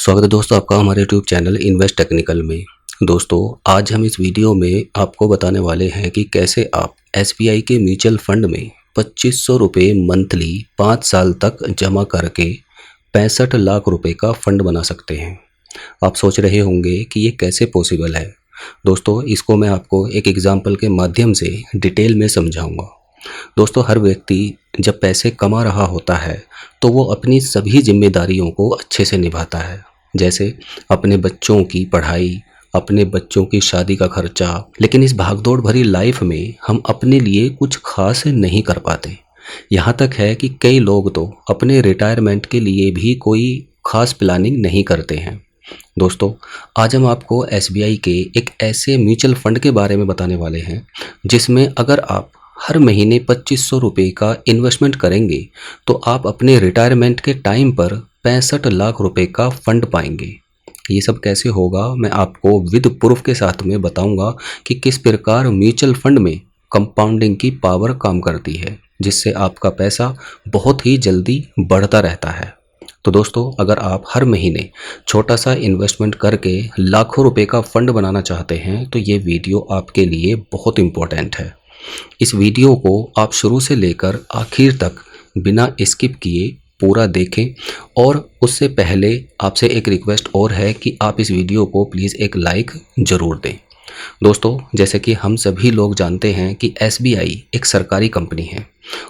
स्वागत है दोस्तों आपका हमारे यूट्यूब चैनल इन्वेस्ट टेक्निकल में। दोस्तों आज हम इस वीडियो में आपको बताने वाले हैं कि कैसे आप एसबीआई के म्यूचुअल फंड में 2500 रुपये मंथली 5 साल तक जमा करके 65 लाख रुपए का फंड बना सकते हैं। आप सोच रहे होंगे कि ये कैसे पॉसिबल है। दोस्तों इसको मैं आपको एक एग्जाम्पल के माध्यम से डिटेल में समझाऊंगा। दोस्तों हर व्यक्ति जब पैसे कमा रहा होता है तो वो अपनी सभी जिम्मेदारियों को अच्छे से निभाता है, जैसे अपने बच्चों की पढ़ाई, अपने बच्चों की शादी का खर्चा। लेकिन इस भागदौड़ भरी लाइफ में हम अपने लिए कुछ खास नहीं कर पाते। यहाँ तक है कि कई लोग तो अपने रिटायरमेंट के लिए भी कोई खास प्लानिंग नहीं करते हैं। दोस्तों आज हम आपको एसबीआई के एक ऐसे म्यूचुअल फंड के बारे में बताने वाले हैं जिसमें अगर आप हर महीने 2500 रुपये का इन्वेस्टमेंट करेंगे तो आप अपने रिटायरमेंट के टाइम पर 65 लाख रुपए का फंड पाएंगे। ये सब कैसे होगा मैं आपको विद प्रूफ के साथ में बताऊंगा कि किस प्रकार म्यूचुअल फंड में कंपाउंडिंग की पावर काम करती है, जिससे आपका पैसा बहुत ही जल्दी बढ़ता रहता है। तो दोस्तों अगर आप हर महीने छोटा सा इन्वेस्टमेंट करके लाखों रुपए का फंड बनाना चाहते हैं तो ये वीडियो आपके लिए बहुत इम्पोर्टेंट है। इस वीडियो को आप शुरू से लेकर आखिर तक बिना स्किप किए पूरा देखें। और उससे पहले आपसे एक रिक्वेस्ट और है कि आप इस वीडियो को प्लीज़ एक लाइक ज़रूर दें। दोस्तों जैसे कि हम सभी लोग जानते हैं कि एसबीआई एक सरकारी कंपनी है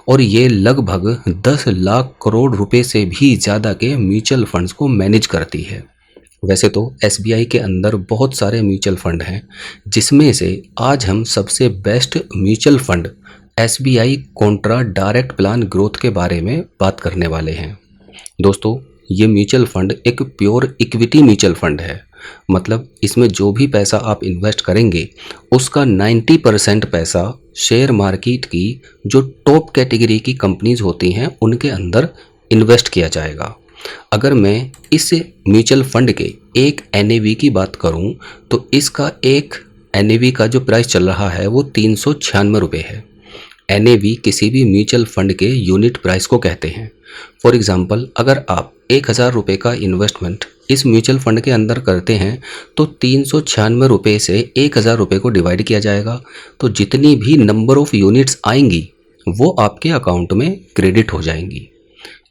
और ये लगभग 10 लाख करोड़ रुपए से भी ज़्यादा के म्यूचुअल फंड्स को मैनेज करती है। वैसे तो एसबीआई के अंदर बहुत सारे म्यूचुअल फंड हैं, जिसमें से आज हम सबसे best mutual fund SBI Contra direct plan growth के बारे में बात करने वाले हैं। दोस्तों ये म्यूचुअल फंड एक प्योर इक्विटी म्यूचुअल फंड है, मतलब इसमें जो भी पैसा आप इन्वेस्ट करेंगे उसका 90% पैसा शेयर मार्केट की जो टॉप कैटेगरी की कंपनीज होती हैं उनके अंदर इन्वेस्ट किया जाएगा। अगर मैं इस म्यूचुअल फंड के एक एनएवी की बात करूं तो इसका एक एनएवी का जो प्राइस चल रहा है वो 396 रुपये है। एनएवी किसी भी म्यूचुअल फंड के यूनिट प्राइस को कहते हैं। फॉर एग्जांपल अगर आप 1000 रुपये का इन्वेस्टमेंट इस म्यूचुअल फंड के अंदर करते हैं तो 396 रुपये से 1000 रुपये को डिवाइड किया जाएगा, तो जितनी भी नंबर ऑफ यूनिट्स आएंगी वो आपके अकाउंट में क्रेडिट हो जाएंगी।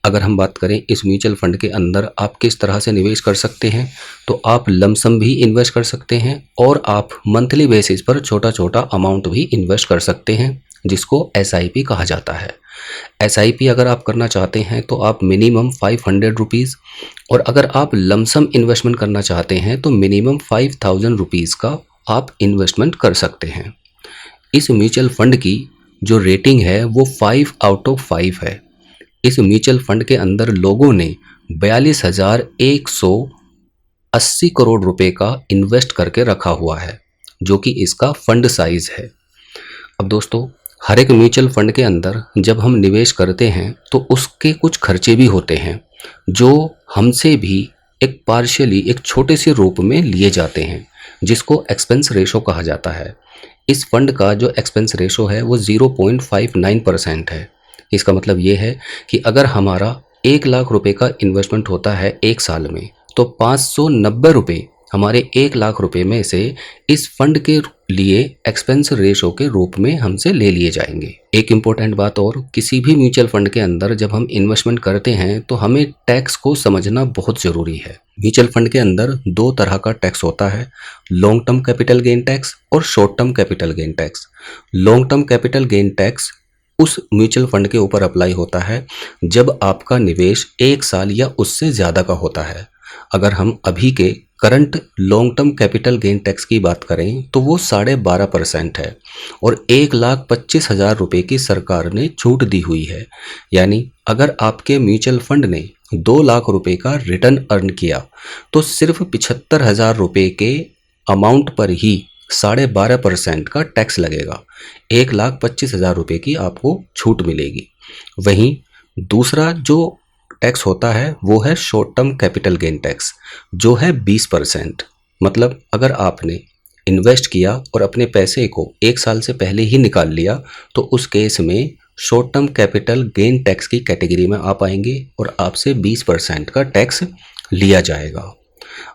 अगर हम बात करें इस म्यूचुअल फंड के अंदर आप किस तरह से निवेश कर सकते हैं, तो आप लमसम भी इन्वेस्ट कर सकते हैं और आप मंथली बेसिस पर छोटा छोटा अमाउंट भी इन्वेस्ट कर सकते हैं, जिसको एसआईपी कहा जाता है। एसआईपी अगर आप करना चाहते हैं तो आप मिनिमम 500 रुपीज़, और अगर आप लमसम इन्वेस्टमेंट करना चाहते हैं तो मिनिमम 5000 रुपीज़ का आप इन्वेस्टमेंट कर सकते हैं। इस म्यूचुअल फंड की जो रेटिंग है वो 5 आउट ऑफ 5 है। इस म्यूचुअल फंड के अंदर लोगों ने 42,180 करोड़ रुपए का इन्वेस्ट करके रखा हुआ है, जो कि इसका फंड साइज है। अब दोस्तों हर एक म्यूचुअल फंड के अंदर जब हम निवेश करते हैं तो उसके कुछ खर्चे भी होते हैं जो हमसे भी एक पार्शियली एक छोटे से रूप में लिए जाते हैं, जिसको एक्सपेंस रेशो कहा जाता है। इस फंड का जो एक्सपेंस रेशो है वो 0.59% है। इसका मतलब ये है कि अगर हमारा 1 लाख रुपए का इन्वेस्टमेंट होता है एक साल में तो 590 रुपये हमारे 1 लाख रुपए में से इस फंड के लिए एक्सपेंस रेशो के रूप में हमसे ले लिए जाएंगे। एक इम्पोर्टेंट बात और, किसी भी म्यूचुअल फंड के अंदर जब हम इन्वेस्टमेंट करते हैं तो हमें टैक्स को समझना बहुत ज़रूरी है। म्यूचुअल फंड के अंदर 2 तरह का टैक्स होता है, long term capital gain tax और short term capital gain tax. Long term capital gain tax उस म्यूचुअल फंड के ऊपर अप्लाई होता है जब आपका निवेश 1 साल या उससे ज़्यादा का होता है। अगर हम अभी के current long term capital gain tax की बात करें तो वो 12.5% है और 1,25,000 रुपये की सरकार ने छूट दी हुई है। यानी अगर आपके म्यूचुअल फंड ने 2 लाख रुपये का रिटर्न अर्न किया तो सिर्फ 75,000 रुपये के अमाउंट पर ही 12.5% का टैक्स लगेगा। 1,25,000 रुपये की आपको छूट मिलेगी। वहीं दूसरा जो टैक्स होता है वो है short term capital gain tax, जो है 20%। मतलब अगर आपने इन्वेस्ट किया और अपने पैसे को 1 साल से पहले ही निकाल लिया तो उस केस में short term capital gain tax की कैटेगरी में आप आएंगे और आपसे 20% का टैक्स लिया जाएगा।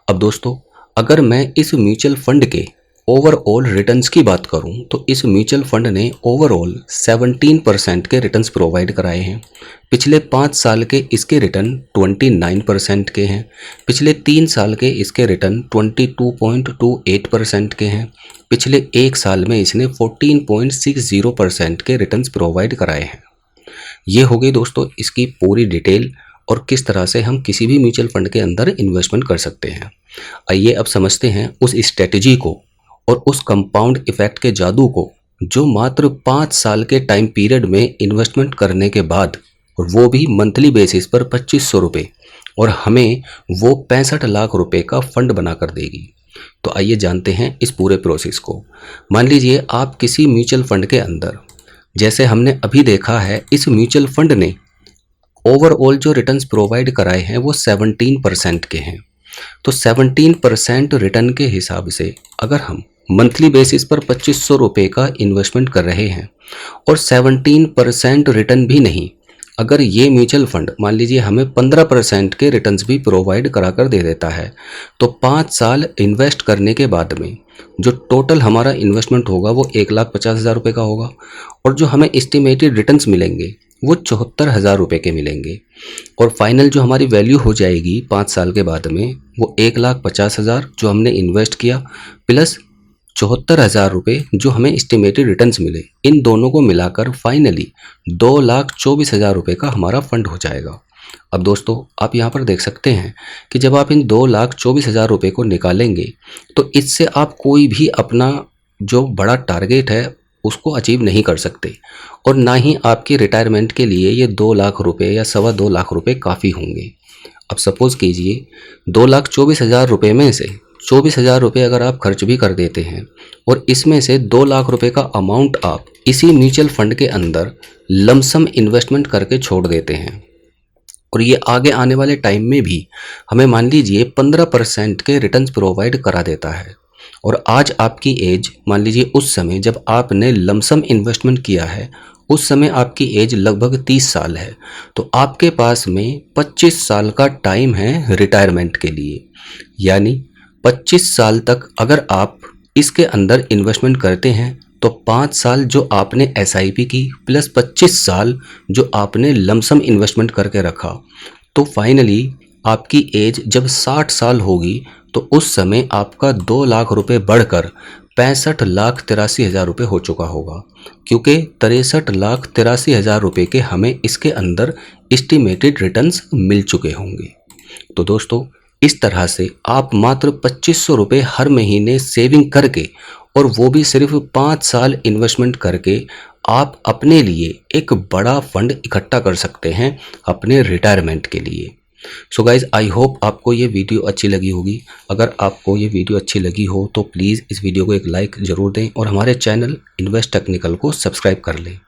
अब दोस्तों, अगर मैं इस म्यूचुअल फंड के ओवरऑल रिटर्न्स की बात करूं तो इस म्यूचुअल फंड ने ओवरऑल 17% के रिटर्न्स प्रोवाइड कराए हैं। पिछले 5 साल के इसके रिटर्न 29% के हैं। पिछले 3 साल के इसके रिटर्न 22.28% के हैं। पिछले 1 साल में इसने 14.60% के रिटर्न्स प्रोवाइड कराए हैं। ये हो गई दोस्तों इसकी पूरी डिटेल और किस तरह से हम किसी भी म्यूचुअल फंड के अंदर इन्वेस्टमेंट कर सकते हैं। आइए अब समझते हैं उस स्ट्रेटजी को और उस कंपाउंड इफेक्ट के जादू को, जो मात्र 5 साल के टाइम पीरियड में इन्वेस्टमेंट करने के बाद, और वो भी मंथली बेसिस पर 2500 रुपये, और हमें वो 65 लाख रुपए का फंड बना कर देगी। तो आइए जानते हैं इस पूरे प्रोसेस को। मान लीजिए आप किसी म्यूचुअल फंड के अंदर, जैसे हमने अभी देखा है, इस म्यूचुअल फंड ने ओवरऑल जो रिटर्न्स प्रोवाइड कराए हैं वो 17% के हैं। तो 17% रिटर्न के हिसाब से अगर हम मंथली बेसिस पर 2500 रुपये का इन्वेस्टमेंट कर रहे हैं और 17% रिटर्न भी नहीं, अगर ये म्यूचुअल फंड मान लीजिए हमें 15% के रिटर्न्स भी प्रोवाइड करा कर दे देता है, तो 5 साल इन्वेस्ट करने के बाद में जो टोटल हमारा इन्वेस्टमेंट होगा वो 1,50,000 रुपये का होगा, और जो हमें एस्टिमेटेड रिटर्न्स मिलेंगे वो 74,000 रुपये के मिलेंगे। और फाइनल जो हमारी वैल्यू हो जाएगी 5 साल के बाद में वो 1,50,000 जो हमने इन्वेस्ट किया प्लस 74,000 रुपये जो हमें एस्टिमेटेड रिटर्न्स मिले, इन दोनों को मिलाकर फाइनली 2,24,000 रुपये का हमारा फंड हो जाएगा। अब दोस्तों आप यहाँ पर देख सकते हैं कि जब आप इन 2,24,000 रुपये को निकालेंगे तो इससे आप कोई भी अपना जो बड़ा टारगेट है उसको अचीव नहीं कर सकते, और ना ही आपकी रिटायरमेंट के लिए ये 2 लाख रुपये या 2.25 लाख रुपये काफ़ी होंगे। अब सपोज़ कीजिए 2,24,000 रुपये में से 24,000 रुपये अगर आप खर्च भी कर देते हैं और इसमें से 2 लाख रुपये का अमाउंट आप इसी म्यूचुअल फंड के अंदर लमसम इन्वेस्टमेंट करके छोड़ देते हैं, और ये आगे आने वाले टाइम में भी हमें मान लीजिए 15% के रिटर्न्स प्रोवाइड करा देता है, और आज आपकी एज मान लीजिए उस समय जब आपने लमसम इन्वेस्टमेंट किया है उस समय आपकी एज लगभग 30 साल है, तो आपके पास में 25 साल का टाइम है रिटायरमेंट के लिए। यानी 25 साल तक अगर आप इसके अंदर इन्वेस्टमेंट करते हैं तो 5 साल जो आपने एसआईपी की प्लस 25 साल जो आपने लमसम इन्वेस्टमेंट करके रखा, तो फाइनली आपकी एज जब 60 साल होगी तो उस समय आपका 2 लाख रुपये बढ़कर 65,83,000 रुपये हो चुका होगा, क्योंकि 63,83,000 रुपये के हमें इसके अंदर एस्टिमेटेड रिटर्न्स मिल चुके होंगे। तो दोस्तों इस तरह से आप मात्र 2500 रुपये हर महीने सेविंग करके, और वो भी सिर्फ 5 साल इन्वेस्टमेंट करके, आप अपने लिए एक बड़ा फंड इकट्ठा कर सकते हैं अपने रिटायरमेंट के लिए। सो गाइज़, आई होप आपको ये वीडियो अच्छी लगी होगी। अगर आपको ये वीडियो अच्छी लगी हो तो प्लीज़ इस वीडियो को एक लाइक ज़रूर दें और हमारे चैनल इन्वेस्ट टेक्निकल को सब्सक्राइब कर लें।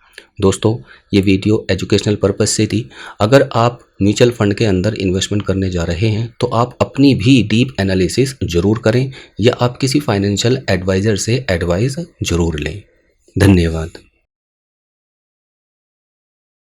दोस्तों ये वीडियो एजुकेशनल पर्पस से थी। अगर आप म्यूचुअल फंड के अंदर इन्वेस्टमेंट करने जा रहे हैं तो आप अपनी भी डीप एनालिसिस ज़रूर करें, या आप किसी फाइनेंशियल एडवाइज़र से एडवाइस ज़रूर लें। धन्यवाद।